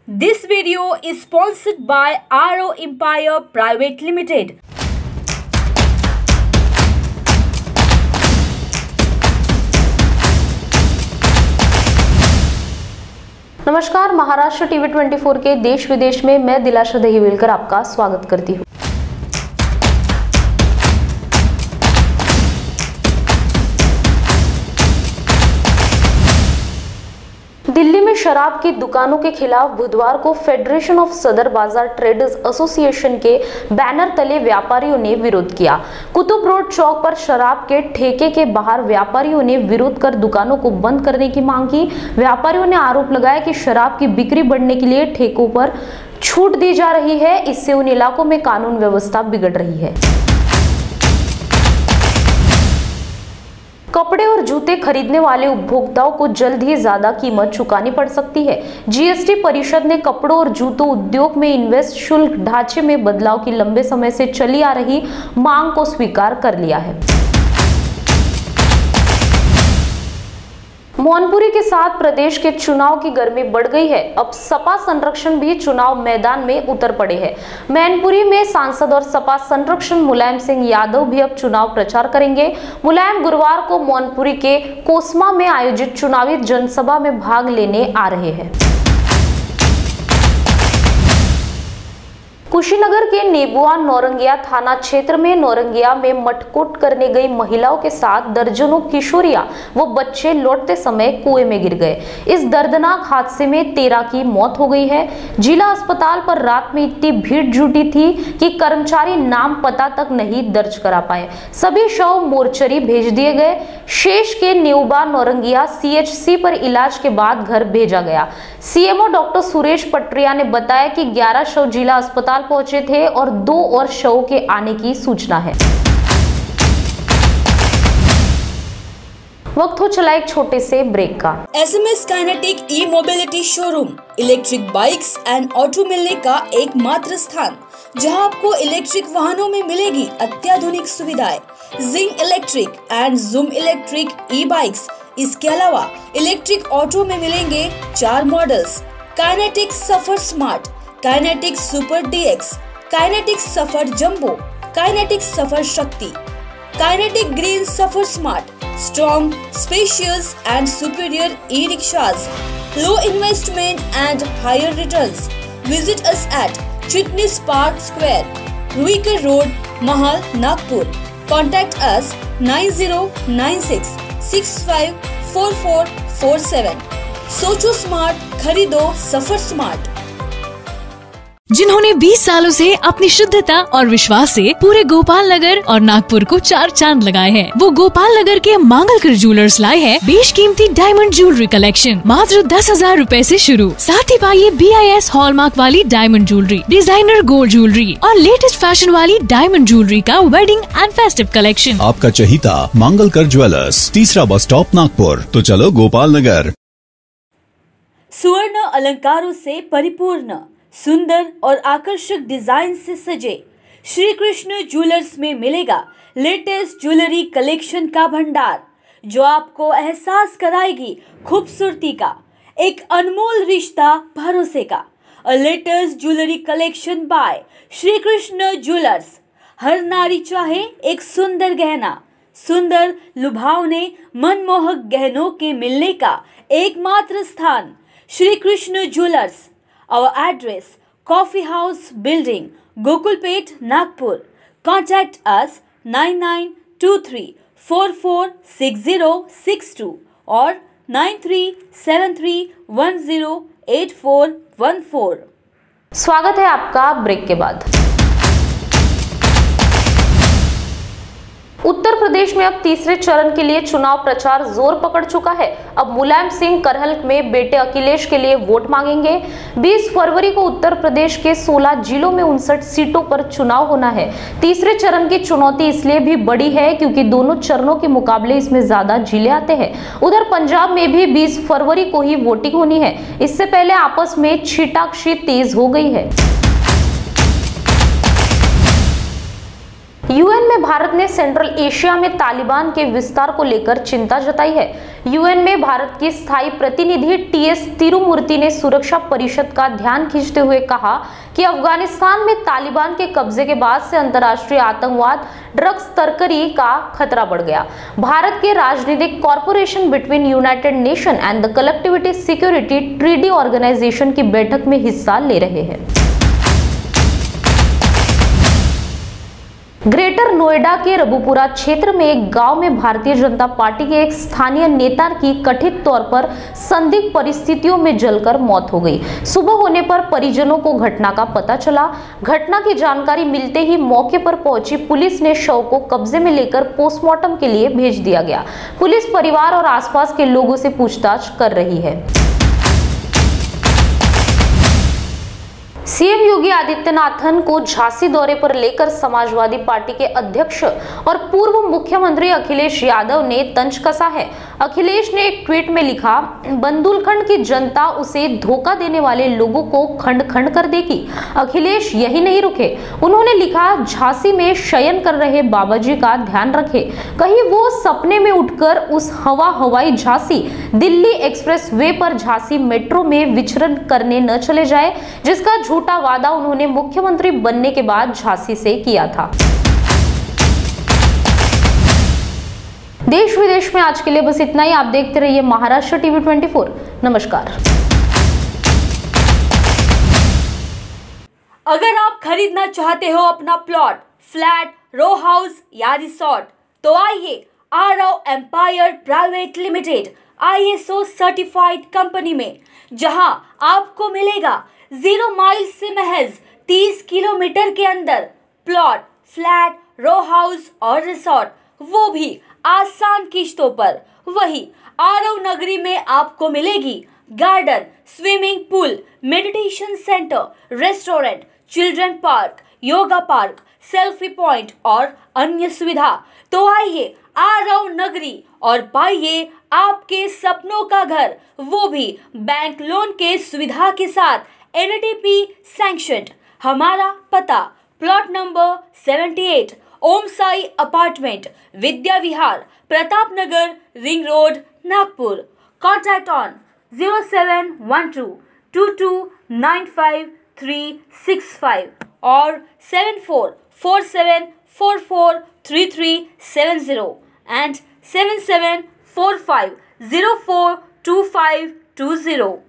This video is sponsored by RO Empire Private Limited. नमस्कार, Maharashtra TV 24 के देश विदेश में मैं दिलाशा दहिवेलकर आपका स्वागत करती हूँ। दिल्ली में शराब की दुकानों के खिलाफ बुधवार को फेडरेशन ऑफ सदर बाजार ट्रेडर्स एसोसिएशन के बैनर तले व्यापारियों ने विरोध किया। कुतुब रोड चौक पर शराब के ठेके के बाहर व्यापारियों ने विरोध कर दुकानों को बंद करने की मांग की। व्यापारियों ने आरोप लगाया कि शराब की बिक्री बढ़ने के लिए ठेकों पर छूट दी जा रही है, इससे उन इलाकों में कानून व्यवस्था बिगड़ रही है। कपड़े और जूते खरीदने वाले उपभोक्ताओं को जल्द ही ज्यादा कीमत चुकानी पड़ सकती है। जीएसटी परिषद ने कपड़ों और जूतों उद्योग में इन्वेस्ट शुल्क ढांचे में बदलाव की लंबे समय से चली आ रही मांग को स्वीकार कर लिया है। मोहनपुरी के साथ प्रदेश के चुनाव की गर्मी बढ़ गई है। अब सपा संरक्षण भी चुनाव मैदान में उतर पड़े हैं। मैनपुरी में सांसद और सपा संरक्षण मुलायम सिंह यादव भी अब चुनाव प्रचार करेंगे। मुलायम गुरुवार को मोहनपुरी के कोसमा में आयोजित चुनावी जनसभा में भाग लेने आ रहे हैं। कुशीनगर के नेबुआ नौरंगिया थाना क्षेत्र में नौरंगिया में मटकोट करने गई महिलाओं के साथ दर्जनों किशोरियां व बच्चे लौटते समय कुएं में गिर गए। इस दर्दनाक हादसे में 13 की मौत हो गई है। जिला अस्पताल पर रात में इतनी भीड़ जुटी थी कि कर्मचारी नाम पता तक नहीं दर्ज करा पाए। सभी शव मोर्चरी भेज दिए गए। शेष के नेबुआ नौरंगिया सीएचसी पर इलाज के बाद घर भेजा गया। सीएमओ डॉक्टर सुरेश पटरिया ने बताया कि 11 शव जिला अस्पताल पहुंचे थे और 2 और शव के आने की सूचना है। वक्त हो चला एक छोटे से ब्रेक का। SMS kinetic E mobility showroom electric bikes and auto मिलने का एकमात्र स्थान, जहां आपको इलेक्ट्रिक वाहनों में मिलेगी अत्याधुनिक सुविधाएं। Zing electric and Zoom electric e bikes. इसके अलावा इलेक्ट्रिक ऑटो में मिलेंगे 4 models: Kinetic Safar smart, Kinetic super DX, Kinetic Safar jumbo, Kinetic Safar Shakti, Kinetic Green Safar smart, strong, spacious and superior e-rickshaws, low investment and higher returns. Visit us at Chitnis Park Square, Ruikar Road, Mahal, Nagpur. Contact us 9096 654447. सोचो smart, खरीदो सफर smart. जिन्होंने 20 सालों से अपनी शुद्धता और विश्वास से पूरे गोपाल नगर और नागपुर को 4 चांद लगाए हैं, वो गोपाल नगर के मांगलकर ज्वेलर्स लाए हैं बेशकीमती डायमंड ज्वेलरी कलेक्शन मात्र 10,000 रूपए से शुरू। साथ ही पाइए BIS हॉलमार्क वाली diamond jewellery, designer gold jewellery और लेटेस्ट फैशन वाली डायमंड ज्वेलरी का वेडिंग एंड फेस्टिव कलेक्शन। आपका चहीता मांगलकर ज्वेलर्स, तीसरा बस स्टॉप नागपुर। तो चलो गोपाल नगर। सुवर्ण अलंकारों से परिपूर्ण, सुंदर और आकर्षक डिजाइन से सजे श्री कृष्ण ज्वेलर्स में मिलेगा लेटेस्ट ज्वेलरी कलेक्शन का भंडार, जो आपको एहसास कराएगी खूबसूरती का, एक अनमोल रिश्ता भरोसे का। A latest jewellery collection by Shri Krishna jewellers. हर नारी चाहे एक सुंदर गहना, सुंदर लुभावने मनमोहक गहनों के मिलने का एकमात्र स्थान Shri Krishna jewellers. Our address: Coffee House Building, Gokulpet, Nagpur. Contact us 9923446062 or 9373108414। स्वागत है आपका ब्रेक के बाद। उत्तर प्रदेश में अब तीसरे चरण के लिए चुनाव प्रचार जोर पकड़ चुका है। अब मुलायम सिंह करहल में बेटे अखिलेश के लिए वोट मांगेंगे। 20 फरवरी को उत्तर प्रदेश के 16 जिलों में 59 सीटों पर चुनाव होना है। तीसरे चरण की चुनौती इसलिए भी बड़ी है क्योंकि दोनों चरणों के मुकाबले इसमें ज्यादा जिले आते हैं। उधर पंजाब में भी 20 फरवरी को ही वोटिंग होनी है। इससे पहले आपस में छींटाकशी तेज हो गई है। यूएन में भारत ने सेंट्रल एशिया में तालिबान के विस्तार को लेकर चिंता जताई है। यूएन में भारत की स्थायी प्रतिनिधि टीएस तिरुमूर्ति ने सुरक्षा परिषद का ध्यान खींचते हुए कहा कि अफगानिस्तान में तालिबान के कब्जे के बाद से अंतर्राष्ट्रीय आतंकवाद, ड्रग्स तस्करी का खतरा बढ़ गया। भारत के राजनीतिक corporation between United Nation and the collectivity security treaty organization की बैठक में हिस्सा ले रहे हैं। ग्रेटर नोएडा के रबुपुरा क्षेत्र में एक गांव में भारतीय जनता पार्टी के एक स्थानीय नेता की कथित तौर पर संदिग्ध परिस्थितियों में जलकर मौत हो गई। सुबह होने पर परिजनों को घटना का पता चला। घटना की जानकारी मिलते ही मौके पर पहुंची पुलिस ने शव को कब्जे में लेकर पोस्टमार्टम के लिए भेज दिया गया। पुलिस परिवार और आसपास के लोगों से पूछताछ कर रही है। सीएम योगी आदित्यनाथन को झांसी दौरे पर लेकर समाजवादी पार्टी के अध्यक्ष और पूर्व मुख्यमंत्री अखिलेश यादव ने तंज कसा है। अखिलेश ने एक ट्वीट में लिखा, बुंदेलखंड की जनता उसे धोखा देने वाले लोगों को खंड खंड कर देगी। अखिलेश यही नहीं रुके, उन्होंने लिखा, झांसी में शयन कर रहे बाबा जी का ध्यान रखे, कहीं वो सपने में उठकर उस हवाई झांसी दिल्ली एक्सप्रेस वे पर झांसी मेट्रो में विचरण करने न चले जाए, जिसका झूठा वादा उन्होंने मुख्यमंत्री बनने के बाद झांसी से किया था। देश विदेश में आज के लिए बस इतना ही। आप देखते रहिए महाराष्ट्र टीवी 24। नमस्कार। अगर आप खरीदना चाहते हो अपना प्लॉट, फ्लैट, रो हाउस या रिसोर्ट, तो आइए Aarav Empire private limited ISO certified company में, जहां आपको मिलेगा 0 माइल से महज 30 किलोमीटर के अंदर प्लॉट, फ्लैट, रो हाउस और रिसोर्ट, वो भी आसान किश्तों पर। वही आरव नगरी में आपको मिलेगी garden, swimming pool, meditation centre, restaurant, children park, yoga park, selfie point और अन्य सुविधा। तो आइए आरव नगरी और पाइए आपके सपनों का घर, वो भी बैंक लोन के सुविधा के साथ, NTP सैंक्शन्ड। हमारा पता plot number 78, Om Sai apartment, Vidya Vihar, Pratap Nagar, ring road, Nagpur. Contact on 0712295365 और 7447443370 and 7745042520।